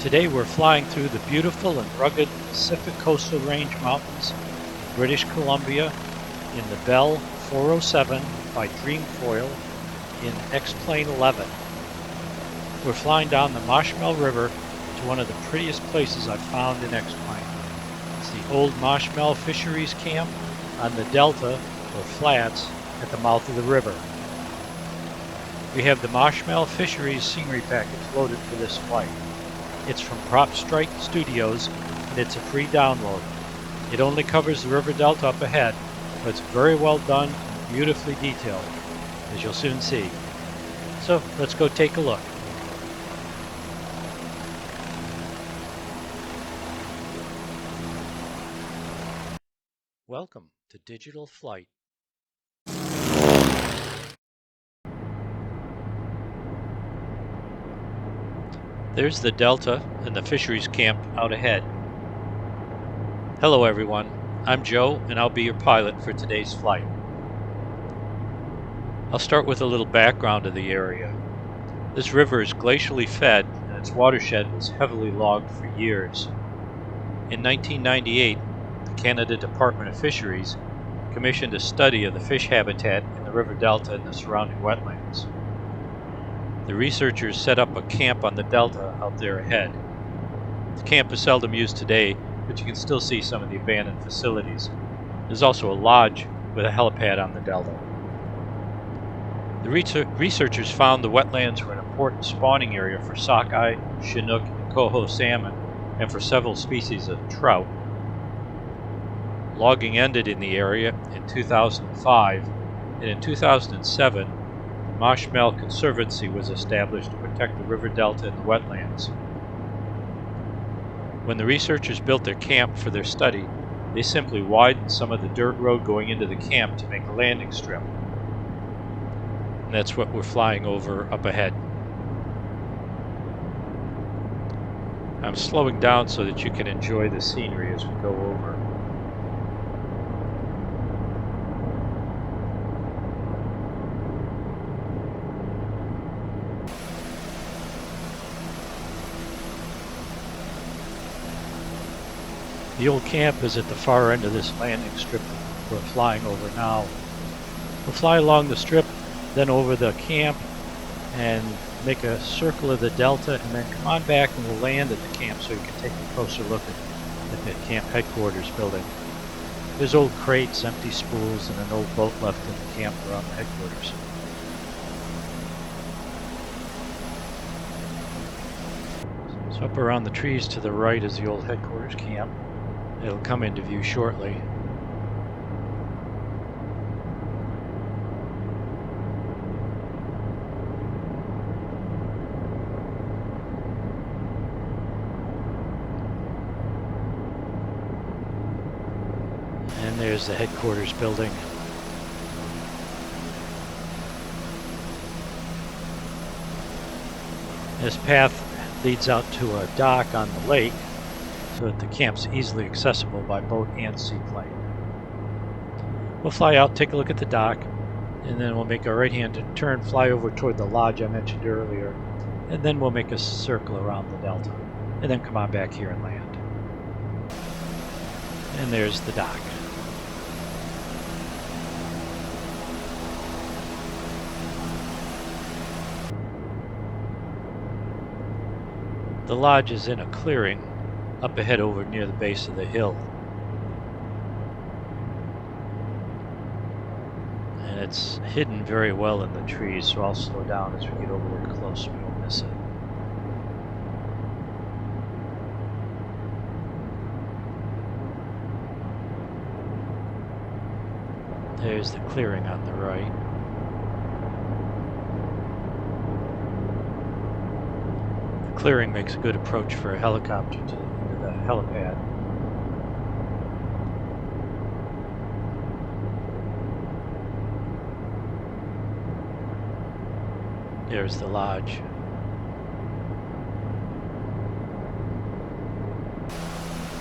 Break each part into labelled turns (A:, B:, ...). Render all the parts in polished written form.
A: Today we're flying through the beautiful and rugged Pacific Coastal Range Mountains in British Columbia in the Bell 407 by Dreamfoil in X-Plane 11. We're flying down the Machmell River to one of the prettiest places I've found in X-Plane. It's the old Machmell Fisheries camp on the delta or flats at the mouth of the river. We have the Machmell Fisheries scenery package loaded for this flight. It's from Prop Strike Studios and it's a free download. It only covers the river delta up ahead, but it's very well done and beautifully detailed, as you'll soon see. So let's go take a look. Welcome to Digital Flight. There's the delta and the fisheries camp out ahead. Hello everyone, I'm Joe and I'll be your pilot for today's flight. I'll start with a little background of the area. This river is glacially fed and its watershed was heavily logged for years. In 1998, the Canada Department of Fisheries commissioned a study of the fish habitat in the river delta and the surrounding wetlands. The researchers set up a camp on the delta out there ahead. The camp is seldom used today, but you can still see some of the abandoned facilities. There's also a lodge with a helipad on the delta. The researchers found the wetlands were an important spawning area for sockeye, chinook, and coho salmon, and for several species of trout. Logging ended in the area in 2005, and in 2007, Machmell Conservancy was established to protect the river delta and the wetlands. When the researchers built their camp for their study, they simply widened some of the dirt road going into the camp to make a landing strip. And that's what we're flying over up ahead. I'm slowing down so that you can enjoy the scenery as we go over. The old camp is at the far end of this landing strip we're flying over now. We'll fly along the strip, then over the camp, and make a circle of the delta, and then come on back and we'll land at the camp so you can take a closer look at the camp headquarters building. There's old crates, empty spools, and an old boat left in the camp around the headquarters. So up around the trees to the right is the old headquarters camp. It'll come into view shortly. And there's the headquarters building. This path leads out to a dock on the lake, so that the camp's easily accessible by boat and seaplane. We'll fly out, take a look at the dock, and then we'll make a right-hand turn, fly over toward the lodge I mentioned earlier, and then we'll make a circle around the delta, and then come on back here and land. And there's the dock. The lodge is in a clearing up ahead over near the base of the hill. And it's hidden very well in the trees, so I'll slow down as we get over there close so we don't miss it. There's the clearing on the right. The clearing makes a good approach for a helicopter to the helipad. There's the lodge.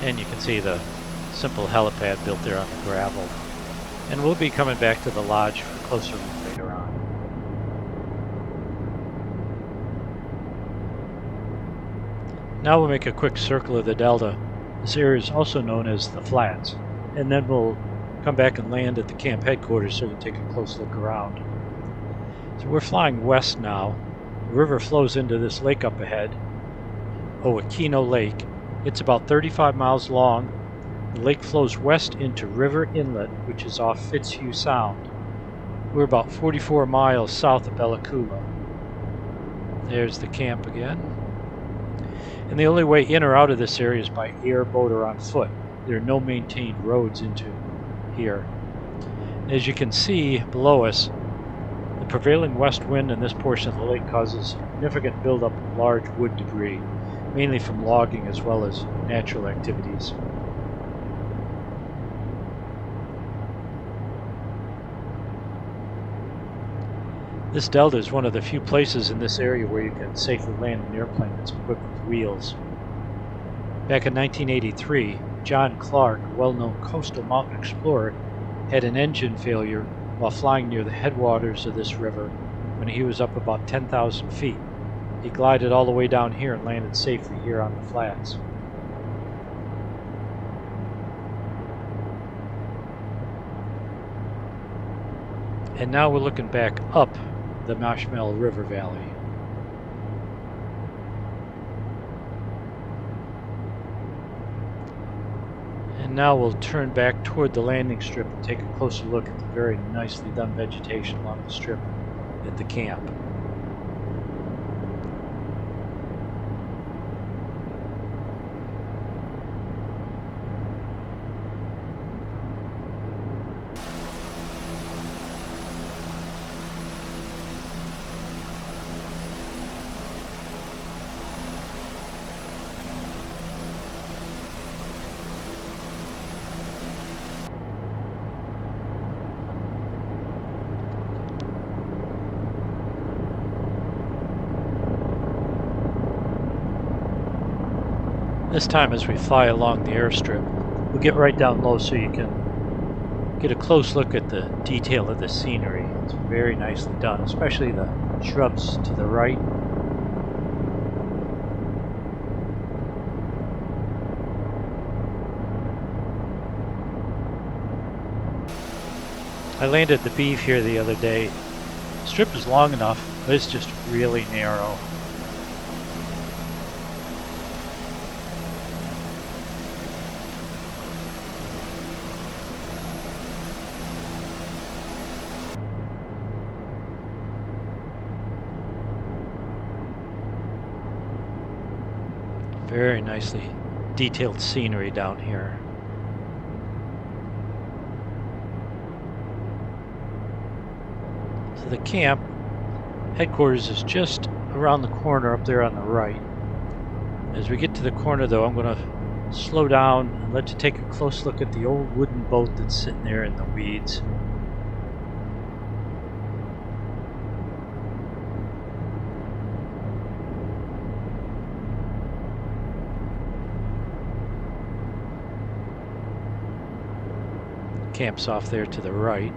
A: And you can see the simple helipad built there on the gravel. And we'll be coming back to the lodge for a closer look later on. Now we'll make a quick circle of the delta. This area is also known as the Flats, and then we'll come back and land at the camp headquarters so we can take a close look around. So we're flying west now. The river flows into this lake up ahead, Aquino Lake. It's about 35 miles long. The lake flows west into River Inlet, which is off Fitzhugh Sound. We're about 44 miles south of Bella Coola. There's the camp again. And the only way in or out of this area is by air, boat, or on foot. There are no maintained roads into here. As you can see below us, the prevailing west wind in this portion of the lake causes significant buildup of large wood debris, mainly from logging as well as natural activities. This delta is one of the few places in this area where you can safely land an airplane that's equipped with wheels. Back in 1983, John Clark, a well-known coastal mountain explorer, had an engine failure while flying near the headwaters of this river when he was up about 10,000 feet. He glided all the way down here and landed safely here on the flats. And now we're looking back up the Machmell River Valley. And now we'll turn back toward the landing strip and take a closer look at the very nicely done vegetation along the strip at the camp. This time as we fly along the airstrip, we'll get right down low so you can get a close look at the detail of the scenery. It's very nicely done, especially the shrubs to the right. I landed the beef here the other day. The strip is long enough, but it's just really narrow. Very nicely detailed scenery down here. So the camp headquarters is just around the corner up there on the right. As we get to the corner though, I'm going to slow down and let you take a close look at the old wooden boat that's sitting there in the weeds. Camp's off there to the right.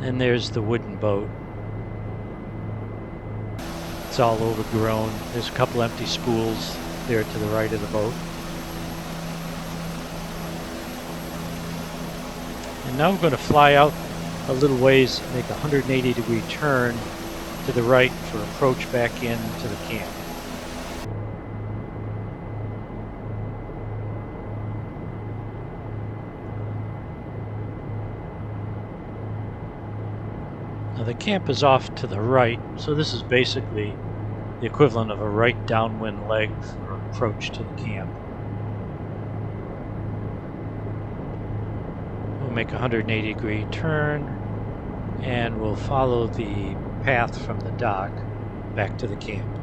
A: And there's the wooden boat. It's all overgrown. There's a couple empty spools there to the right of the boat. And now we're going to fly out a little ways, make a 180-degree turn to the right for approach back into the camp. Now the camp is off to the right, so this is basically the equivalent of a right downwind leg for approach to the camp. We'll make a 180-degree turn and we'll follow the path from the dock back to the camp.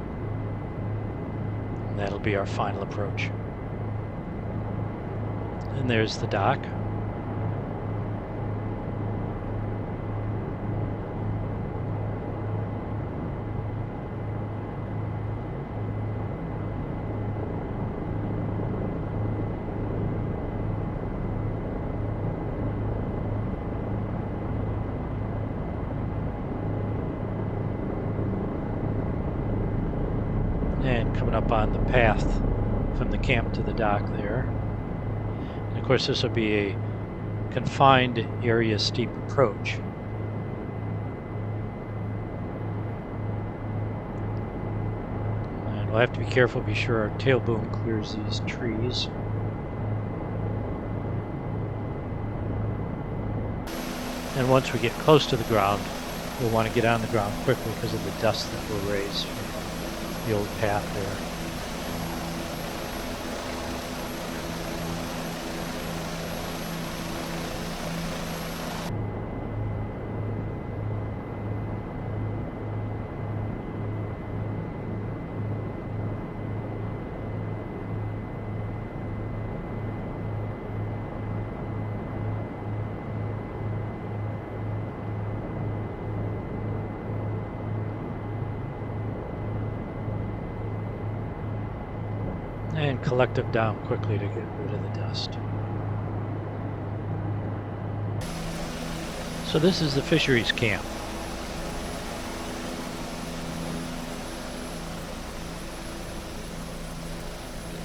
A: And that'll be our final approach. And there's the dock. coming up on the path from the camp to the dock there. And of course this will be a confined area steep approach. And we'll have to be careful, be sure our tail boom clears these trees. And once we get close to the ground, we'll want to get on the ground quickly because of the dust that will raise from the old path there. And collective down quickly to get rid of the dust. So this is the fisheries camp.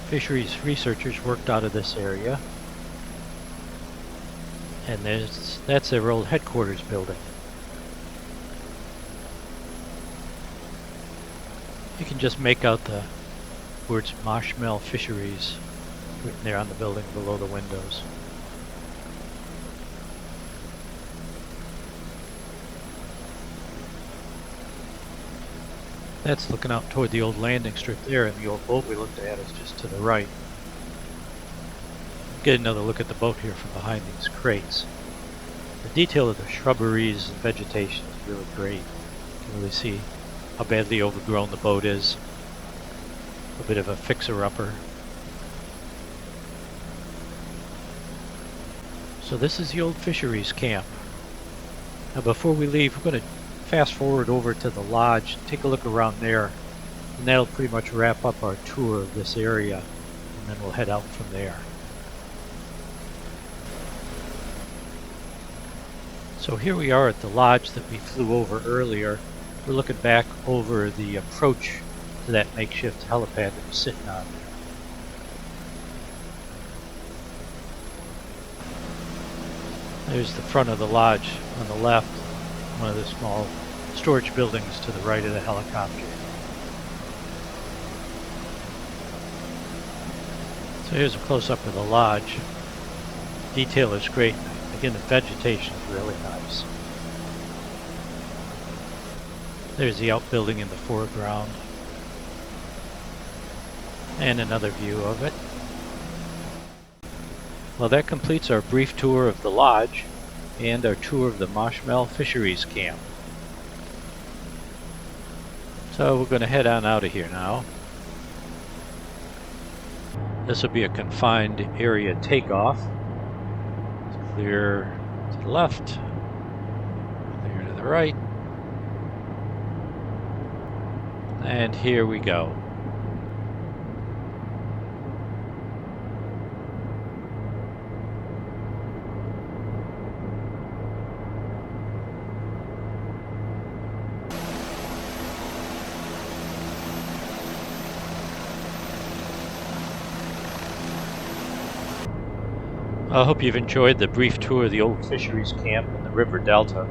A: Fisheries researchers worked out of this area. And that's their old headquarters building. You can just make out the words Machmell Fisheries written there on the building below the windows. That's looking out toward the old landing strip there, and the old boat we looked at is just to the right. Get another look at the boat here from behind these crates. The detail of the shrubberies and vegetation is really great. You can really see how badly overgrown the boat is. A bit of a fixer-upper. So this is the old fisheries camp. Now before we leave, we're going to fast forward over to the lodge, take a look around there, and that'll pretty much wrap up our tour of this area, and then we'll head out from there. So here we are at the lodge that we flew over earlier. We're looking back over the approach to that makeshift helipad that we're sitting on. There's the front of the lodge on the left, one of the small storage buildings to the right of the helicopter. So here's a close-up of the lodge. Detail is great. Again, the vegetation is really nice. There's the outbuilding in the foreground. And another view of it. Well, that completes our brief tour of the lodge and our tour of the Machmell Fisheries Camp. So we're going to head on out of here now. This will be a confined area takeoff. Clear to the left, clear to the right, and here we go. I hope you've enjoyed the brief tour of the old fisheries camp in the river delta.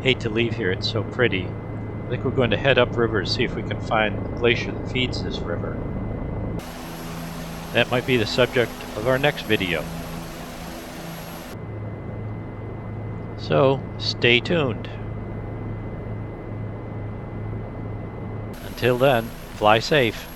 A: Hate to leave here, it's so pretty. I think we're going to head upriver to see if we can find the glacier that feeds this river. That might be the subject of our next video. So, stay tuned. Until then, fly safe.